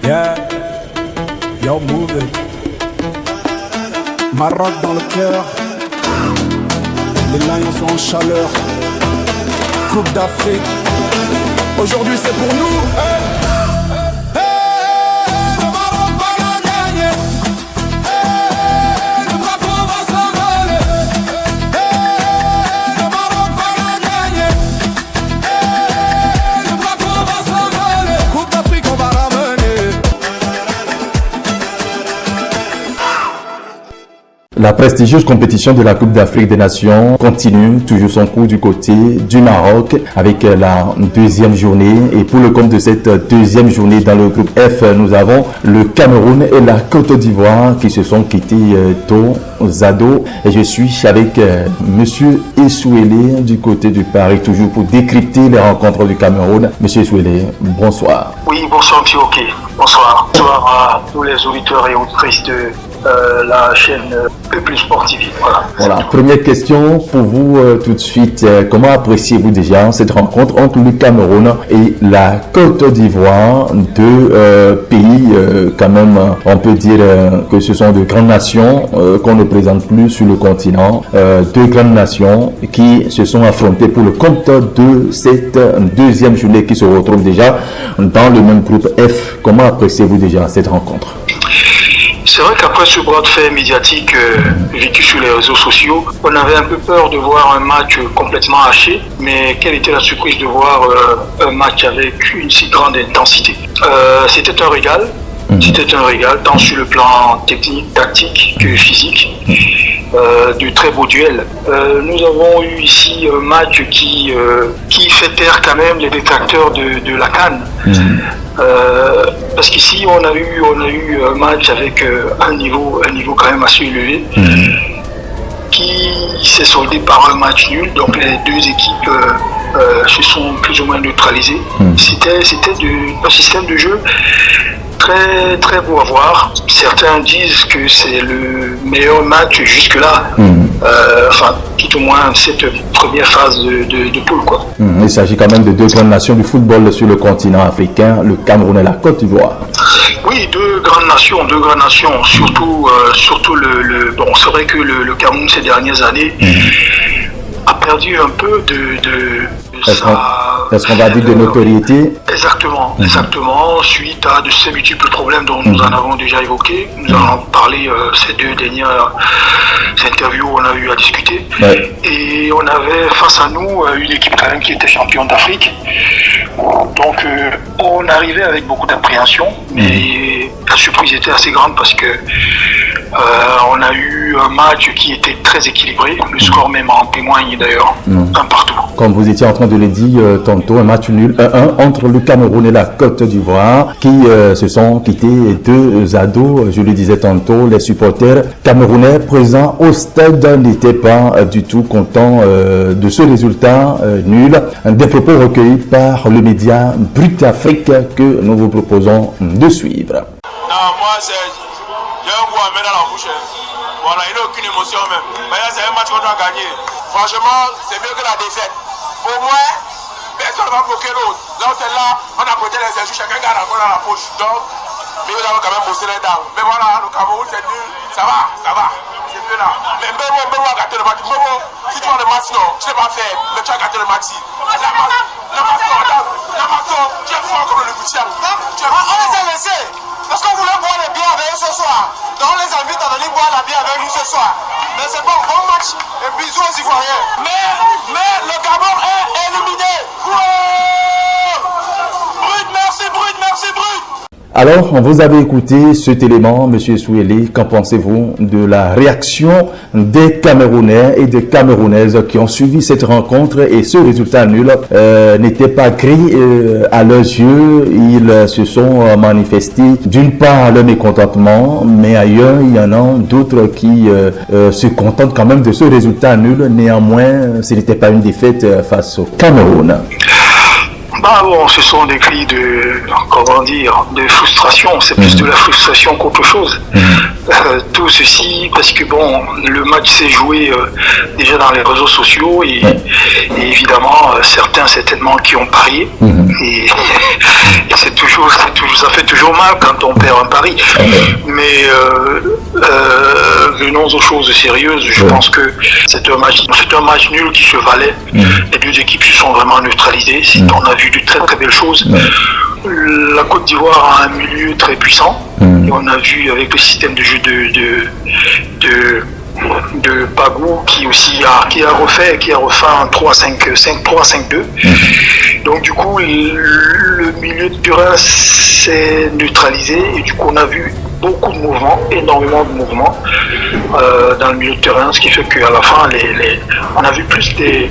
Yeah, yo move it. Maroc dans le cœur. Les Lions sont en chaleur. Coupe d'Afrique. Aujourd'hui c'est pour nous. Hey. La prestigieuse compétition de la Coupe d'Afrique des Nations continue toujours son cours du côté du Maroc avec la deuxième journée. Et pour le compte de cette deuxième journée dans le groupe F, nous avons le Cameroun et la Côte d'Ivoire qui se sont quittés tôt aux ados. Et je suis avec Monsieur Essouélé du côté du Paris, toujours pour décrypter les rencontres du Cameroun. Monsieur Essouélé, bonsoir. Oui, bonsoir M. Hockey. Bonsoir. Bonsoir à tous les auditeurs et auditrices de la chaîne Plus Sportive. Voilà. Première question pour vous tout de suite. Comment appréciez-vous déjà cette rencontre entre le Cameroun et la Côte d'Ivoire, deux pays quand même, on peut dire que ce sont de grandes nations qu'on ne présente plus sur le continent. Deux grandes nations qui se sont affrontées pour le compte de cette deuxième journée qui se retrouve déjà dans le même groupe F. Comment appréciez-vous déjà cette rencontre? C'est vrai qu'après ce bras de fer médiatique vécu sur les réseaux sociaux, on avait un peu peur de voir un match complètement haché, mais quelle était la surprise de voir un match avec une si grande intensité. C'était un régal, tant sur le plan technique, tactique que physique. De très beaux duels. Nous avons eu ici un match qui fait taire quand même les détracteurs de la CAN. Parce qu'ici on a eu un match avec un niveau quand même assez élevé qui s'est soldé par un match nul. Donc les deux équipes se sont plus ou moins neutralisées. C'était un système de jeu très très beau à voir. Certains disent que c'est le meilleur match jusque-là, tout au moins cette première phase de poule, quoi. Il s'agit quand même de deux grandes nations du football sur le continent africain, le Cameroun et la Côte d'Ivoire. Oui, deux grandes nations, surtout bon, c'est vrai que le Cameroun ces dernières années a perdu un peu de Est-ce qu'on va dire de notoriété? Exactement, suite à de ces multiples problèmes dont nous en avons déjà évoqué. Nous en avons parlé ces deux dernières interviews où on a eu à discuter. Ouais. Et on avait face à nous une équipe quand même qui était championne d'Afrique. Donc on arrivait avec beaucoup d'appréhension, mais la surprise était assez grande parce que on a eu un match qui était très équilibré. Le score même en témoigne d'ailleurs, un partout. Comme vous étiez en train de le dire tantôt, un match nul 1-1 entre le Cameroun et la Côte d'Ivoire qui se sont quittés, deux ados, je le disais tantôt. Les supporters camerounais présents au stade n'étaient pas du tout contents de ce résultat nul. Des propos recueillis par le média Brut Afrique que nous vous proposons de suivre. Non, moi j'ai un goût à mettre dans la bouche. Voilà, il n'y a aucune émotion même. Mais là, c'est un match qu'on doit gagner. Franchement, c'est mieux que la défaite. Pour moi, personne ne va bloquer l'autre. Là, c'est là, on a prêté les injures, chacun garde encore dans la poche. Donc, mais nous avons quand même bossé les dames. Mais voilà, le Cameroun, c'est nul. Ça va. C'est mieux là. Mais Mbemo a gâté le match. Mbemo, si tu vois le match, non, je ne l'ai pas fait. Mais tu as gâté le match. La maçon, tu es fort comme le Butia. On les a laissés. Parce qu'on voulait boire les bières avec eux ce soir. Donc on les invite à venir boire la bière avec nous ce soir. Mais c'est bon match et bisous aux Ivoiriens. Mais le Gabon est éliminé. Brut, merci Brut. Alors, vous avez écouté cet élément, Monsieur Souélé. Qu'en pensez-vous de la réaction des Camerounais et des Camerounaises qui ont suivi cette rencontre? Et ce résultat nul n'était pas gris à leurs yeux. Ils se sont manifestés d'une part leur mécontentement, mais ailleurs, il y en a d'autres qui se contentent quand même de ce résultat nul. Néanmoins, ce n'était pas une défaite face au Cameroun. Ce sont des cris de frustration, c'est plus de la frustration qu'autre chose. Tout ceci parce que le match s'est joué déjà dans les réseaux sociaux et évidemment certains certainement qui ont parié et c'est toujours ça fait toujours mal quand on perd un pari. Mais venons aux choses sérieuses. Je pense que c'est un match nul qui se valait. Les deux équipes se sont vraiment neutralisées. On a vu de très très belles choses. La Côte d'Ivoire a un milieu très puissant. Et on a vu avec le système de jeu de Pagou qui a refait un 3-5-2. Donc du coup le milieu de terrain s'est neutralisé et du coup on a vu beaucoup de mouvements, énormément de mouvements dans le milieu de terrain, ce qui fait qu'à la fin on a vu plus des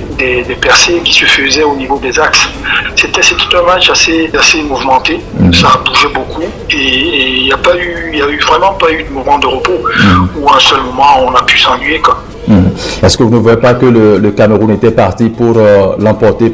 percées qui se faisaient au niveau des axes. C'était un match assez mouvementé, ça a bougé beaucoup et il y a vraiment pas eu de moment de repos où à un seul moment on a pu s'ennuyer quoi. Est-ce que vous ne voyez pas que le Cameroun était parti pour remporter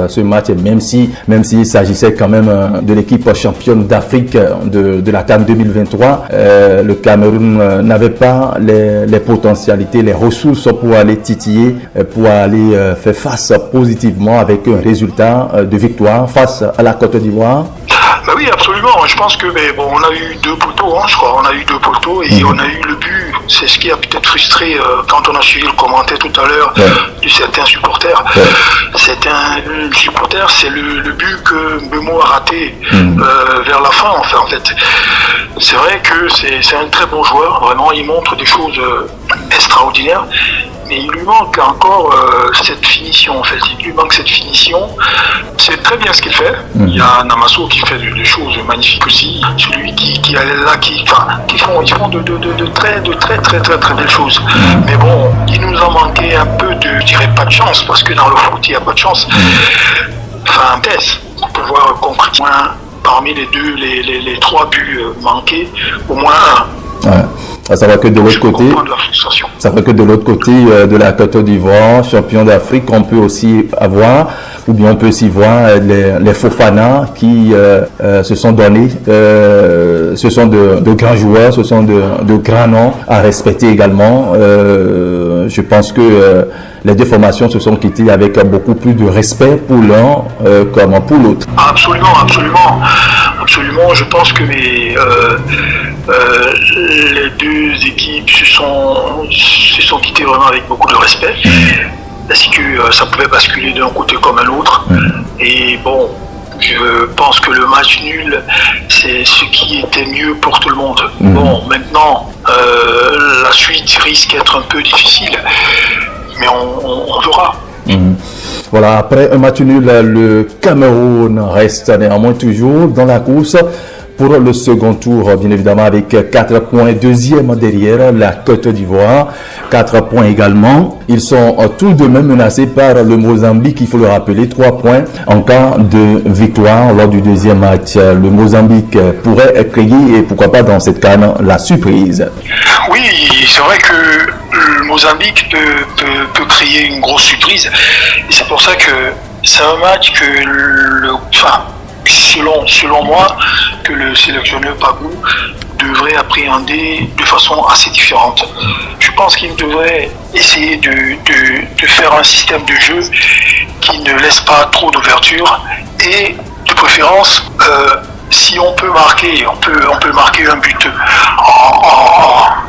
ce match, même s'il s'agissait quand même de l'équipe championne d'Afrique de la CAN 2023, le Cameroun n'avait pas les potentialités, les ressources pour aller titiller, pour aller faire face positivement avec un résultat de victoire face à la Côte d'Ivoire? Bah oui, absolument. Je pense que on a eu 2 poteaux, je crois. On a eu 2 poteaux et on a eu le but. C'est ce qui a peut-être frustré quand on a suivi le commentaire tout à l'heure de certains supporters. Certains supporters, c'est le but que Memo a raté vers la fin, en fait. C'est vrai que c'est un très bon joueur. Vraiment, il montre des choses extraordinaires. Mais il lui manque encore cette finition en fait. Il lui manque cette finition. C'est très bien ce qu'il fait. Il y a Namasso qui fait des choses magnifiques aussi. Celui qui est là, ils font de très belles choses. Mais bon, il nous a manqué un peu je dirais pas de chance, parce que dans le foot il n'y a pas de chance. Enfin, test pour pouvoir concrétiser parmi les 3 buts manqués, au moins un. Ouais. Ça va que de l'autre côté, de la Côte d'Ivoire, champion d'Afrique, on peut aussi avoir, ou bien on peut aussi voir les Fofana qui se sont donnés, ce sont de grands joueurs, ce sont de grands noms à respecter également. Je pense que les deux formations se sont quittées avec beaucoup plus de respect pour l'un comme pour l'autre. Absolument. Je pense que les 2 équipes se sont quittées vraiment avec beaucoup de respect. Parce que ça pouvait basculer d'un côté comme à l'autre. Et bon, je pense que le match nul, c'est ce qui était mieux pour tout le monde. Bon, maintenant, la suite risque d'être un peu difficile, mais on verra. Voilà, après un match nul, le Cameroun reste néanmoins toujours dans la course pour le second tour, bien évidemment, avec 4 points, deuxième derrière la Côte d'Ivoire, 4 points également. Ils sont tous de même menacés par le Mozambique, il faut le rappeler, 3 points en cas de victoire lors du deuxième match. Le Mozambique pourrait créer, et pourquoi pas dans cette CAN, la surprise. Oui, c'est vrai que le Mozambique peut créer une grosse surprise. Et c'est pour ça que c'est un match que selon moi, que le sélectionneur Pagou devrait appréhender de façon assez différente. Je pense qu'il devrait essayer de faire un système de jeu qui ne laisse pas trop d'ouverture et de préférence, si on peut marquer, on peut marquer un but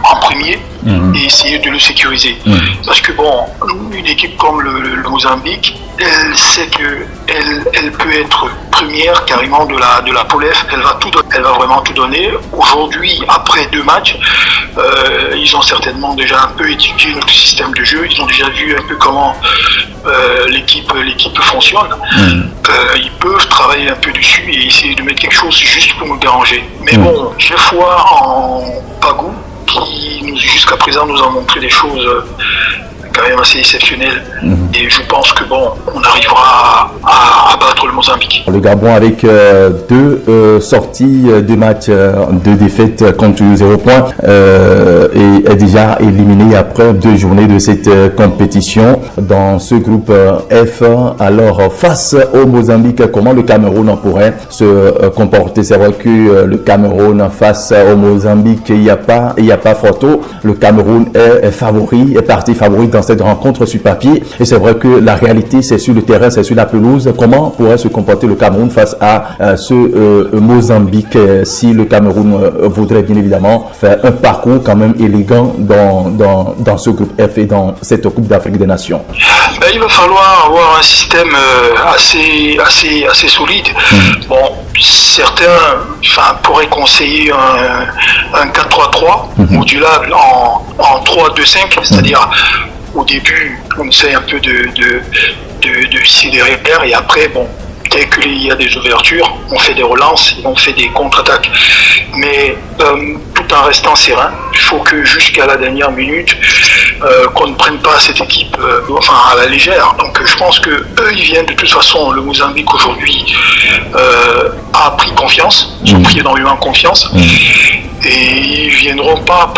en premier et essayer de le sécuriser. Parce que bon, une équipe comme le Mozambique, elle sait que elle peut être première carrément de la poule F. Elle va vraiment tout donner. Aujourd'hui, après 2 matchs, ils ont certainement déjà un peu étudié notre système de jeu. Ils ont déjà vu un peu comment l'équipe fonctionne. Ils peuvent travailler un peu dessus et essayer de mettre quelque chose juste pour nous déranger. Mais bon, j'ai foi en Pagou qui jusqu'à présent nous a montré des choses quand même assez exceptionnelles. Et je pense que bon, on arrivera à battre le Mozambique. Le Gabon avec 2 sorties, 2 matchs, 2 défaites contre 0 points et est déjà éliminé après 2 journées de cette compétition dans ce groupe F. Alors face au Mozambique, comment le Cameroun pourrait se comporter? C'est vrai que le Cameroun face au Mozambique, il n'y a pas photo. Le Cameroun est parti favori dans cette rencontre sur papier. Et c'est vrai que la réalité, c'est sur le terrain, c'est sur la pelouse. Comment pourrait se comporter le Cameroun face à ce Mozambique si le Cameroun voudrait bien évidemment faire un parcours quand même élégant dans ce groupe F et dans cette Coupe d'Afrique des Nations? Il va falloir avoir un système assez solide. Bon, certains pourraient conseiller un 4-3-3 modulable en 3-2-5, c'est-à-dire au début on essaie un peu de viser derrière et après bon, dès qu'il y a des ouvertures, on fait des relances, on fait des contre-attaques. Mais tout en restant serein, il faut que jusqu'à la dernière minute, qu'on ne prenne pas cette équipe à la légère. Donc je pense que eux, ils viennent de toute façon, le Mozambique aujourd'hui a pris confiance, ils ont pris énormément confiance. Et ils ne viendront pas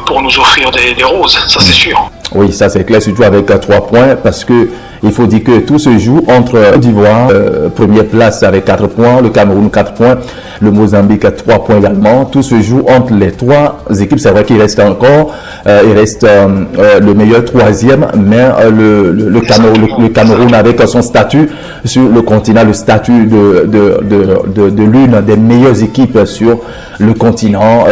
pour nous offrir des roses, ça c'est sûr. Oui, ça c'est clair, surtout avec 3 points, parce que il faut dire que tout se joue entre Côte d'Ivoire, première place avec 4 points, le Cameroun 4 points, le Mozambique 3 points également. Tout se joue entre les 3 équipes. C'est vrai qu'il reste encore, il reste le meilleur troisième, mais le Cameroun avec son statut sur le continent, le statut de l'une des meilleures équipes sur le continent,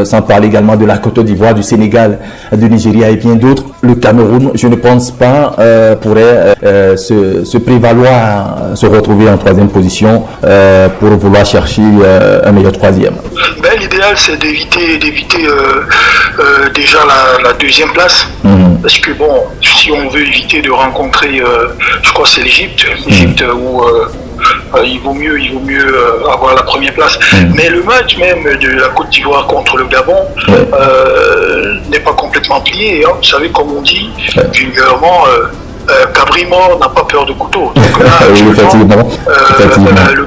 sans parler également de la Côte d'Ivoire, du Sénégal, du Nigeria et bien d'autres. Le Cameroun, je ne pense pas, pourrait se prévaloir, se retrouver en 3e position pour vouloir chercher un meilleur 3e. L'idéal, c'est d'éviter déjà la 2e place. Parce que bon, si on veut éviter de rencontrer, je crois que c'est l'Égypte où il vaut mieux avoir la première place. Mais le match même de la Côte d'Ivoire contre le Gabon n'est pas complètement plié. Vous savez, comme on dit vulgairement, Cabri mort n'a pas peur de couteau. Donc là, le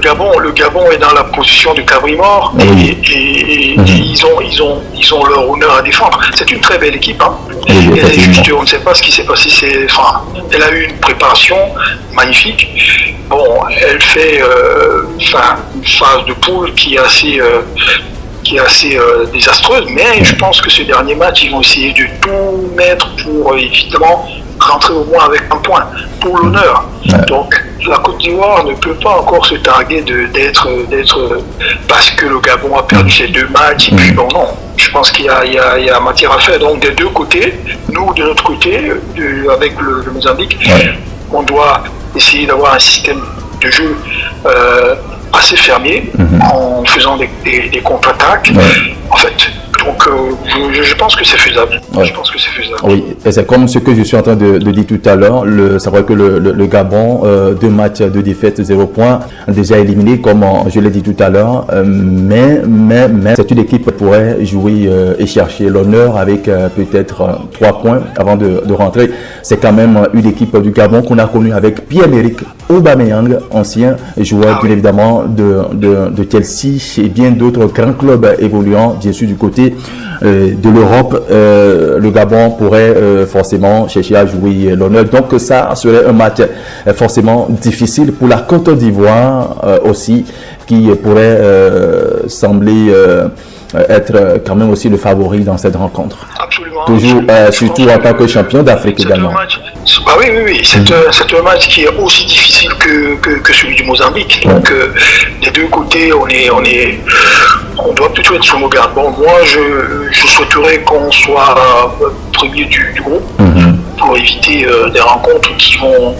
Gabon est dans la position de Cabri mort et ils ont leur honneur à défendre. C'est une très belle équipe. Juste, on ne sait pas ce qui s'est passé. Elle a eu une préparation magnifique. Bon, elle fait une phase de poule qui est assez désastreuse, mais je pense que ce dernier match, ils vont essayer de tout mettre pour évidemment rentrer au moins avec un point pour l'honneur. Donc la Côte d'Ivoire ne peut pas encore se targuer d'être parce que le Gabon a perdu ses 2 matchs et puis bon non. Je pense qu'il y a matière à faire. Donc des deux côtés, nous de notre côté, avec le Mozambique, on doit essayer d'avoir un système de jeu assez fermé en faisant des contre-attaques. En fait, donc je pense que c'est faisable. Je pense que c'est faisable. Oui, et c'est comme ce que je suis en train de dire tout à l'heure. C'est vrai que le Gabon, 2 matchs de défaite, 0 points, déjà éliminé, comme je l'ai dit tout à l'heure. Mais c'est une équipe qui pourrait jouer et chercher l'honneur avec peut-être 3 points avant de rentrer. C'est quand même une équipe du Gabon qu'on a connue avec Pierre-Emerick Aubameyang, ancien joueur bien évidemment de Chelsea et bien d'autres grands clubs évoluant bien sûr du côté de l'Europe. Le Gabon pourrait forcément chercher à jouer l'honneur. Donc ça serait un match forcément difficile pour la Côte d'Ivoire aussi, qui pourrait sembler être quand même aussi le favori dans cette rencontre. Absolument. Toujours, surtout en tant que champion d'Afrique également. Oui. C'est un match qui est aussi difficile que celui du Mozambique. Donc, des deux côtés, on doit plutôt être sur nos gardes. Bon, moi, je souhaiterais qu'on soit premier du groupe pour éviter des rencontres qui vont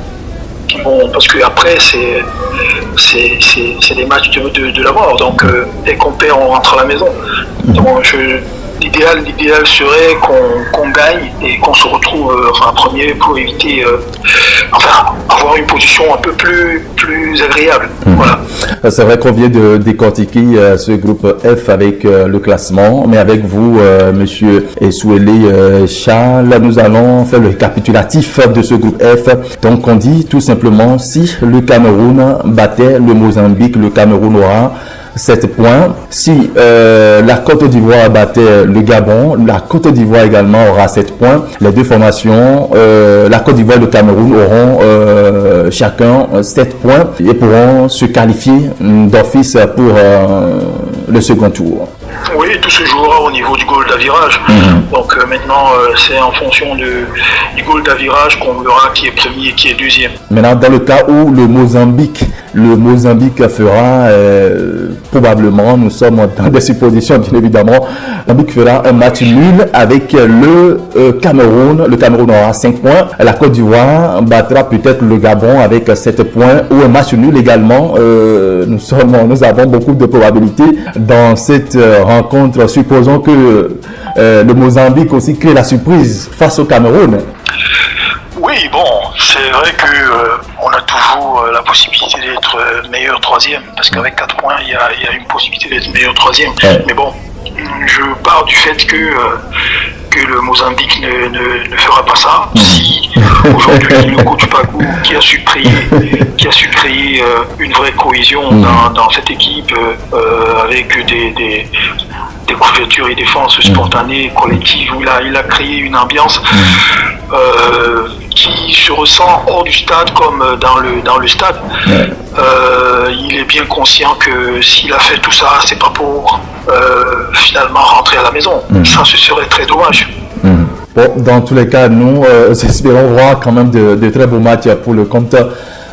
parce que après c'est des matchs de la mort. Donc, dès qu'on perd, on rentre à la maison. Donc, l'idéal serait qu'on gagne et qu'on se retrouve premier pour éviter avoir une position un peu plus agréable. Voilà. C'est vrai qu'on vient de décortiquer ce groupe F avec le classement, mais avec vous, monsieur Esouélé Charles, nous allons faire le récapitulatif de ce groupe F. Donc on dit tout simplement, si le Cameroun battait le Mozambique, le Cameroun aura 7 points. Si la Côte d'Ivoire battait le Gabon, la Côte d'Ivoire également aura 7 points. Les deux formations, la Côte d'Ivoire et le Cameroun auront chacun 7 points et pourront se qualifier d'office pour le second tour. Oui, tout se jouera au niveau du goal d'avirage. Donc maintenant, c'est en fonction du goal d'avirage qu'on verra qui est premier et qui est deuxième. Maintenant, dans le cas où le Mozambique fera probablement, nous sommes dans des suppositions bien évidemment, le Mozambique fera un match nul avec le Cameroun. Le Cameroun aura 5 points. La Côte d'Ivoire battra peut-être le Gabon avec 7 points ou un match nul également. Nous avons beaucoup de probabilités dans cette rencontre. Supposons que le Mozambique aussi crée la surprise face au Cameroun. Oui, bon, c'est vrai qu'on a toujours la possibilité d'être meilleur troisième, parce qu'avec 4 points, il y a une possibilité d'être meilleur troisième. Mais bon, je pars du fait que le Mozambique ne fera pas ça. Si aujourd'hui le coach Pagou qui a su créer une vraie cohésion dans cette équipe avec des couvertures et défenses spontanées, collectives, où il a créé une ambiance qui se ressent hors du stade comme dans le stade. Il est bien conscient que s'il a fait tout ça, c'est pas pour finalement rentrer à la maison. Ça, ce serait très dommage. Bon, dans tous les cas, nous espérons voir quand même de très beaux matchs pour le compte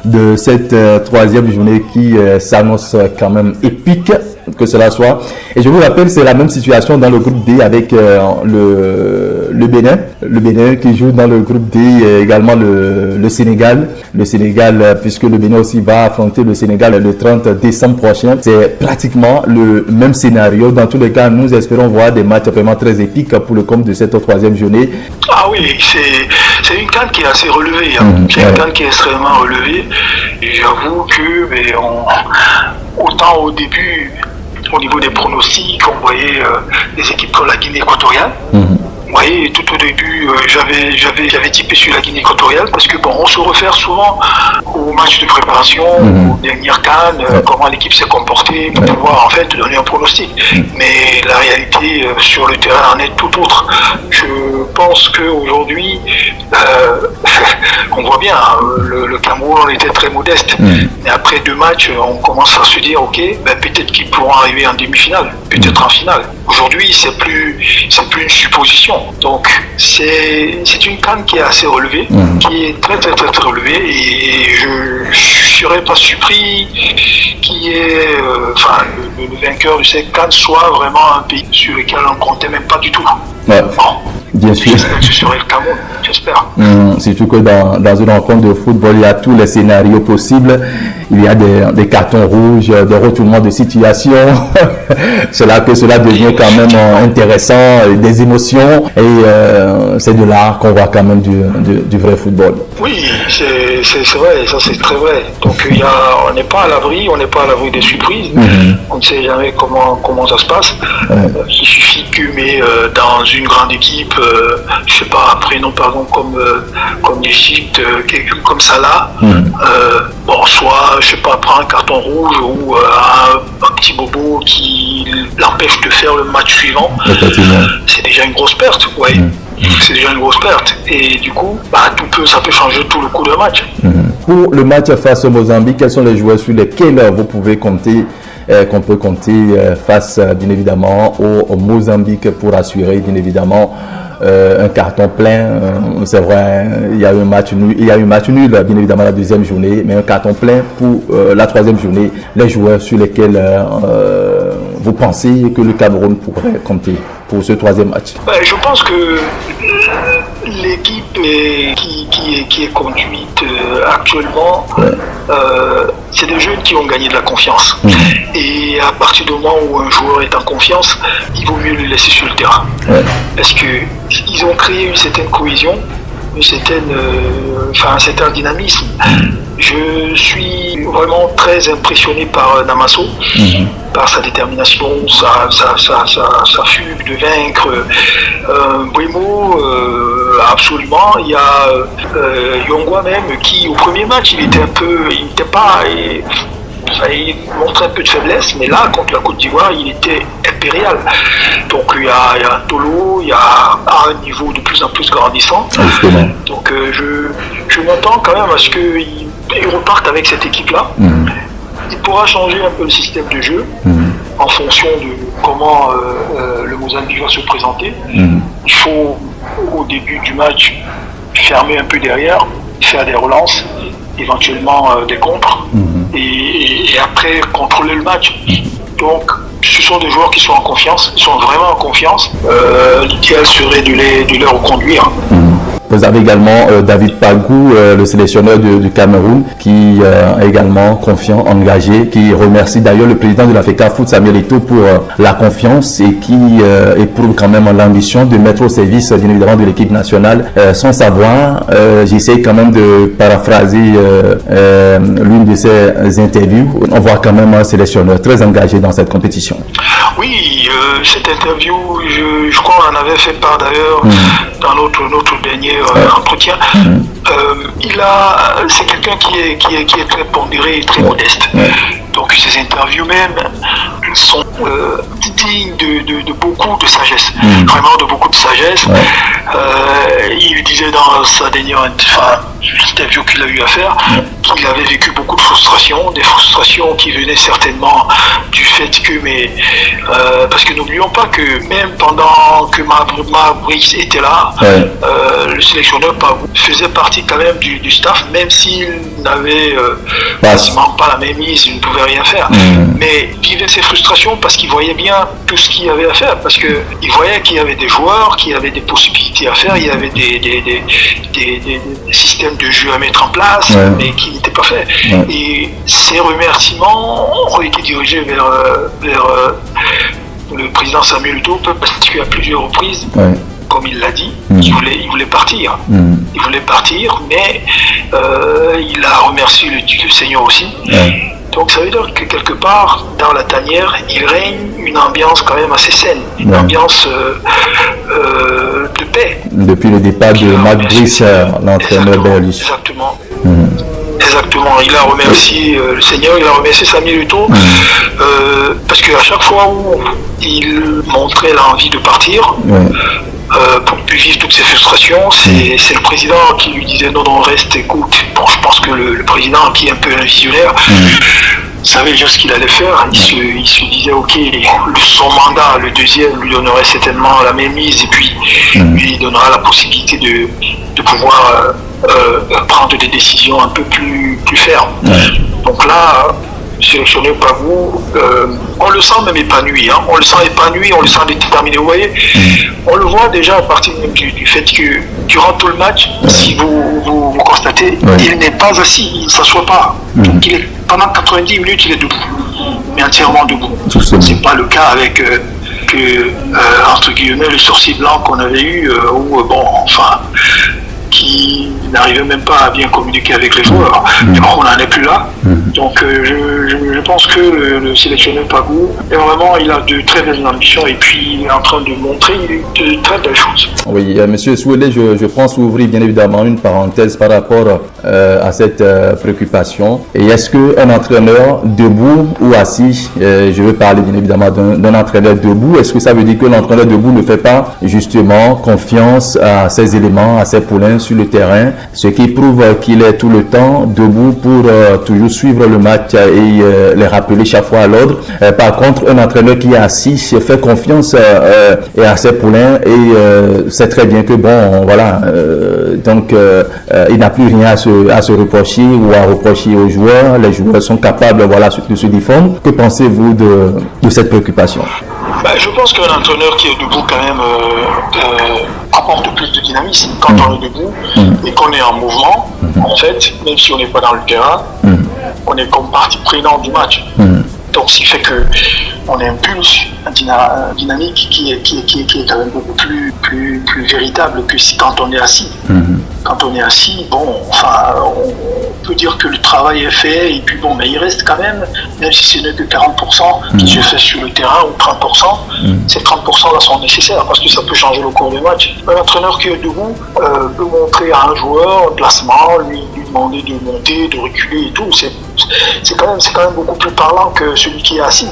de cette troisième journée qui s'annonce quand même épique, que cela soit. Et je vous rappelle, c'est la même situation dans le groupe D avec le Bénin. Le Bénin qui joue dans le groupe D, également le Sénégal. Le Sénégal, puisque le Bénin aussi va affronter le Sénégal le 30 décembre prochain. C'est pratiquement le même scénario. Dans tous les cas, nous espérons voir des matchs vraiment très épiques pour le compte de cette troisième journée. Ah oui, c'est une CAN qui est assez relevée. C'est une CAN qui est extrêmement relevée. Et j'avoue que autant au début, au niveau des pronostics, on voyait des équipes comme la Guinée équatoriale. Vous voyez, tout au début, j'avais typé sur la Guinée équatoriale parce que bon, on se réfère souvent aux matchs de préparation, aux dernières CAN, comment l'équipe s'est comportée pour pouvoir en fait donner un pronostic. Mais la réalité sur le terrain en est tout autre. Je pense qu'aujourd'hui, on voit bien, le Cameroun était très modeste. Mais après 2 matchs, on commence à se dire, ok, peut-être qu'ils pourront arriver en demi-finale, peut-être en finale. Aujourd'hui, c'est plus une supposition. Donc, c'est une CAN qui est assez relevée, qui est très très très très relevée, et je ne serais pas surpris qu'il y ait, le vainqueur de cette CAN soit vraiment un pays sur lequel on ne comptait même pas du tout. Bon. Bien sûr. J'espère que ce serait le Cameroun, j'espère. Surtout que dans une rencontre de football, il y a tous les scénarios possibles. Il y a des cartons rouges, des retournements de situation. C'est là que cela devient quand même intéressant, des émotions. Et c'est de là qu'on voit quand même du vrai football. Oui, c'est vrai, ça c'est très vrai. Donc on n'est pas à l'abri, des surprises. On ne sait jamais comment ça se passe. Il suffit que dans une grande équipe, je sais pas, après non par exemple comme l'Égypte, quelqu'un comme Salah, soit je sais pas, prend un carton rouge ou un petit bobo qui l'empêche de faire le match suivant. C'est déjà une grosse perte, c'est déjà une grosse perte, et du coup ça peut changer tout le cours de match. Pour le match face au Mozambique, quels sont les joueurs sur lesquels vous pouvez compter, qu'on peut compter face bien évidemment au Mozambique pour assurer bien évidemment un carton plein? C'est vrai, il y a eu un match nul bien évidemment la deuxième journée, mais un carton plein pour la troisième journée. Les joueurs sur lesquels vous pensez que le Cameroun pourrait compter pour ce troisième match? Je pense que l'équipe qui est conduite actuellement, c'est des jeunes qui ont gagné de la confiance. Et à partir du moment où un joueur est en confiance, il vaut mieux le laisser sur le terrain. Parce qu'ils ont créé une certaine cohésion, un certain dynamisme. Je suis vraiment très impressionné par Namasso, par sa détermination, sa fugue de vaincre. Brimo, absolument. Il y a Yongwa même qui au premier match il montrait un peu de faiblesse, mais là contre la Côte d'Ivoire il était impérial. Donc il y a Tolo, il y a un niveau de plus en plus grandissant. Donc je m'attends quand même à ce qu'ils repartent avec cette équipe là. Il pourra changer un peu le système de jeu. en fonction de comment le Mozambique va se présenter. Il faut, au début du match, fermer un peu derrière, faire des relances, éventuellement des contres, et après contrôler le match. Donc, ce sont des joueurs qui sont en confiance, ils sont vraiment en confiance. L'idéal serait de les reconduire. Vous avez également David Pagou, le sélectionneur du Cameroun, qui est également confiant, engagé, qui remercie d'ailleurs le président de la FECAFOOT, Samuel Eto'o, pour la confiance et qui éprouve quand même l'ambition de mettre au service, bien évidemment, de l'équipe nationale son savoir. J'essaie quand même de paraphraser l'une de ses interviews. On voit quand même un sélectionneur très engagé dans cette compétition. Oui, cette interview, je crois qu'on en avait fait part d'ailleurs dans notre dernier entretien. C'est quelqu'un qui est très pondéré et très modeste. Donc ces interviews même sont dignes de beaucoup de sagesse, vraiment de beaucoup de sagesse. Il disait dans sa dernière interview qu'il a eu à faire qu'il avait vécu beaucoup de frustrations, des frustrations qui venaient certainement du fait que, parce que n'oublions pas que même pendant que Brice était là, le sélectionneur faisait partie quand même du staff, même s'il n'avait quasiment pas la même mise, il ne pouvait rien faire. Mais il vivait ses frustrations parce qu'il voyait bien tout ce qu'il y avait à faire, parce qu'il voyait qu'il y avait des joueurs, qu'il y avait des possibilités à faire, il y avait des systèmes de jeu à mettre en place, mais qui n'étaient pas faits. Et ces remerciements ont été dirigés vers le président Samuel Eto'o, parce qu'à plusieurs reprises, comme il l'a dit, il voulait partir. Il voulait partir, mais il a remercié le Seigneur aussi. Donc ça veut dire que quelque part, dans la tanière, il règne une ambiance quand même assez saine, une ambiance de paix. Depuis le départ de Marc Brice, l'entraîneur belge. Exactement. Exactement. Il a remercié le Seigneur, il a remercié Samuel Eto'o, parce qu'à chaque fois où il montrait l'envie de partir, pour ne plus vivre toutes ces frustrations, c'est le président qui lui disait non, reste, écoute. Bon, je pense que le président, qui est un peu un visionnaire, savait déjà ce qu'il allait faire. Il se disait, ok, son mandat, le deuxième, lui donnerait certainement la même mise, et puis lui donnera la possibilité de pouvoir prendre des décisions un peu plus fermes. Donc là, sélectionneur Pagou, on le sent même épanoui, on le sent déterminé. Vous voyez, on le voit déjà à partir du fait que durant tout le match, si vous constatez, il n'est pas assis, il ne s'assoit pas. Donc pendant 90 minutes, il est debout, mais entièrement debout. C'est pas le cas avec entre guillemets, le sourcil blanc qu'on avait eu, qui n'arrivait même pas à bien communiquer avec les joueurs. Mais bon, on n'en est plus là. Donc je pense que le sélectionneur Pagou, vraiment, il a de très belles ambitions, et puis il est en train de montrer de très belles choses. Oui, Monsieur Souelé, je pense ouvrir bien évidemment une parenthèse par rapport à cette préoccupation. Et est-ce qu'un entraîneur debout ou assis, je veux parler bien évidemment d'un entraîneur debout, est-ce que ça veut dire que l'entraîneur debout ne fait pas justement confiance à ses éléments, à ses poulains sur le terrain, ce qui prouve qu'il est tout le temps debout pour toujours suivre le match et les rappeler chaque fois à l'ordre. Par contre, un entraîneur qui est assis fait confiance et à ses poulains et sait très bien que bon, voilà, donc il n'a plus rien à se reprocher ou à reprocher aux joueurs. Les joueurs sont capables, voilà, de se défendre. Que pensez-vous de cette préoccupation? Je pense qu'un entraîneur qui est debout quand même apporte plus de dynamisme quand on est debout et qu'on est en mouvement. En fait, même si on n'est pas dans le terrain, on est comme partie prenante du match. Donc, ce qui fait qu'on impulse une dynamique qui est quand même beaucoup plus véritable que quand on est assis. Quand on est assis, bon, enfin, on peut dire que le travail est fait, et puis bon, mais il reste quand même si ce n'est que 40% qui se fait sur le terrain, ou 30%, ces 30% là sont nécessaires, parce que ça peut changer le cours du match. Un entraîneur qui est debout peut montrer à un joueur un placement, lui demander de monter, de reculer et tout. C'est quand même beaucoup plus parlant que celui qui est assis.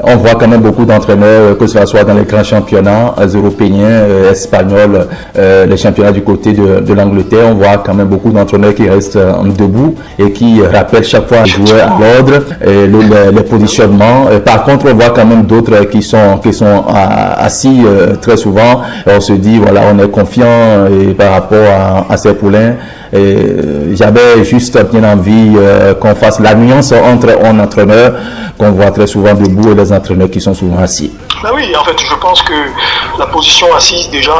On voit quand même beaucoup d'entraîneurs, que ce soit dans les grands championnats européens, espagnols, les championnats du côté de l'Angleterre. On voit quand même beaucoup d'entraîneurs qui restent debout et qui rappellent chaque fois les joueurs à l'ordre, les positionnements. Par contre, on voit quand même d'autres qui sont assis très souvent. On se dit, voilà, on est confiant par rapport à ces poulains. J'avais juste bien envie qu'on fasse la nuance entre un entraîneur qu'on voit très souvent debout et les entraîneurs qui sont souvent assis. Ben oui, en fait, je pense que la position assise déjà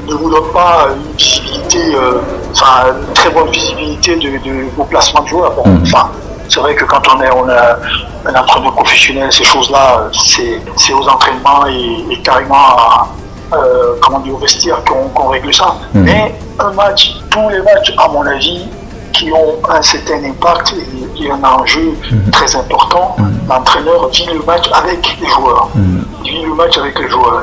ne vous donne pas une visibilité, une très bonne visibilité de vos placements de joueurs. Bon, c'est vrai que quand on a un entraîneur professionnel, ces choses-là, c'est aux entraînements et carrément au vestiaire qu'on règle ça. Mais tous les matchs, à mon avis, qui ont un certain impact et un enjeu très important, l'entraîneur vit le match avec les joueurs.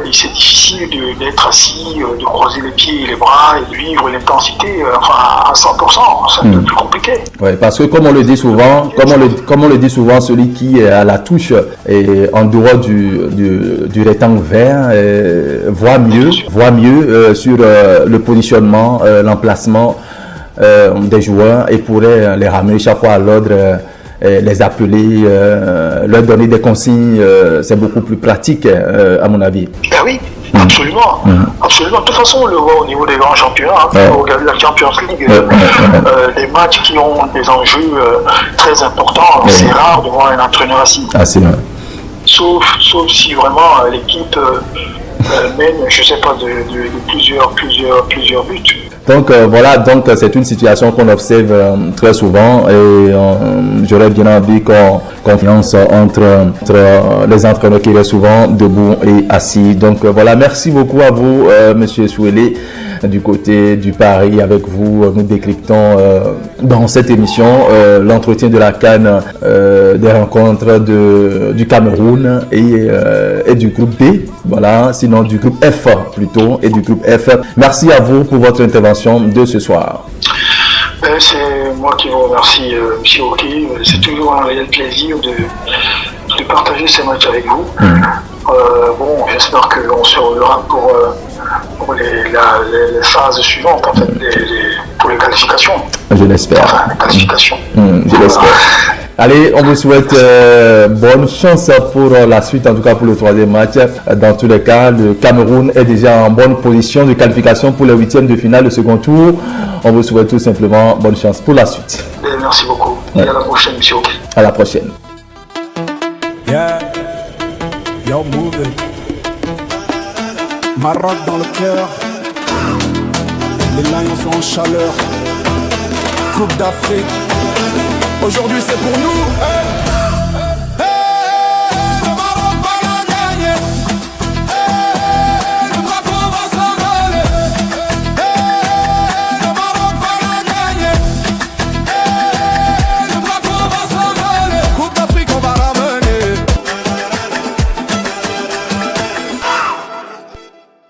Et c'est difficile d'être assis, de croiser les pieds et les bras et de vivre l'intensité à 100%. C'est un peu plus compliqué. Oui, parce que comme on le dit souvent, celui qui est à la touche et en dehors du rectangle vert voit mieux sur le positionnement, l'emplacement des joueurs et pourrait les ramener chaque fois à l'ordre, les appeler, leur donner des consignes. C'est beaucoup plus pratique à mon avis. Ben oui, absolument. Absolument. De toute façon, on le voit au niveau des grands championnats. Vous regardez la Champions League, des matchs qui ont des enjeux très importants. C'est rare de voir un entraîneur assis. Sauf si vraiment l'équipe mène, je ne sais pas, de plusieurs buts. Donc donc c'est une situation qu'on observe très souvent et j'aurais bien envie confiance entre les entraîneurs qui restent souvent debout et assis. Donc voilà, merci beaucoup à vous, Monsieur Souele. Du côté du Paris, avec vous, nous décryptons dans cette émission l'entretien de la CAN des rencontres du Cameroun et du groupe B, voilà, sinon du groupe F plutôt, et du groupe F. Merci à vous pour votre intervention de ce soir. C'est moi qui vous remercie, M. Oki. C'est toujours un réel plaisir de partager ces matchs avec vous. J'espère qu'on se reverra pour les phases suivantes, en fait, pour les qualifications. Je l'espère. Je l'espère. Allez, on vous souhaite bonne chance pour la suite, en tout cas pour le troisième match. Dans tous les cas, le Cameroun est déjà en bonne position de qualification pour les huitièmes de finale, le second tour. On vous souhaite tout simplement bonne chance pour la suite. Merci beaucoup. Et à la prochaine, monsieur. À la prochaine. Yeah. Yo, move it. Maroc dans le cœur. Les Lions sont en chaleur. Coupe d'Afrique. Aujourd'hui c'est pour nous.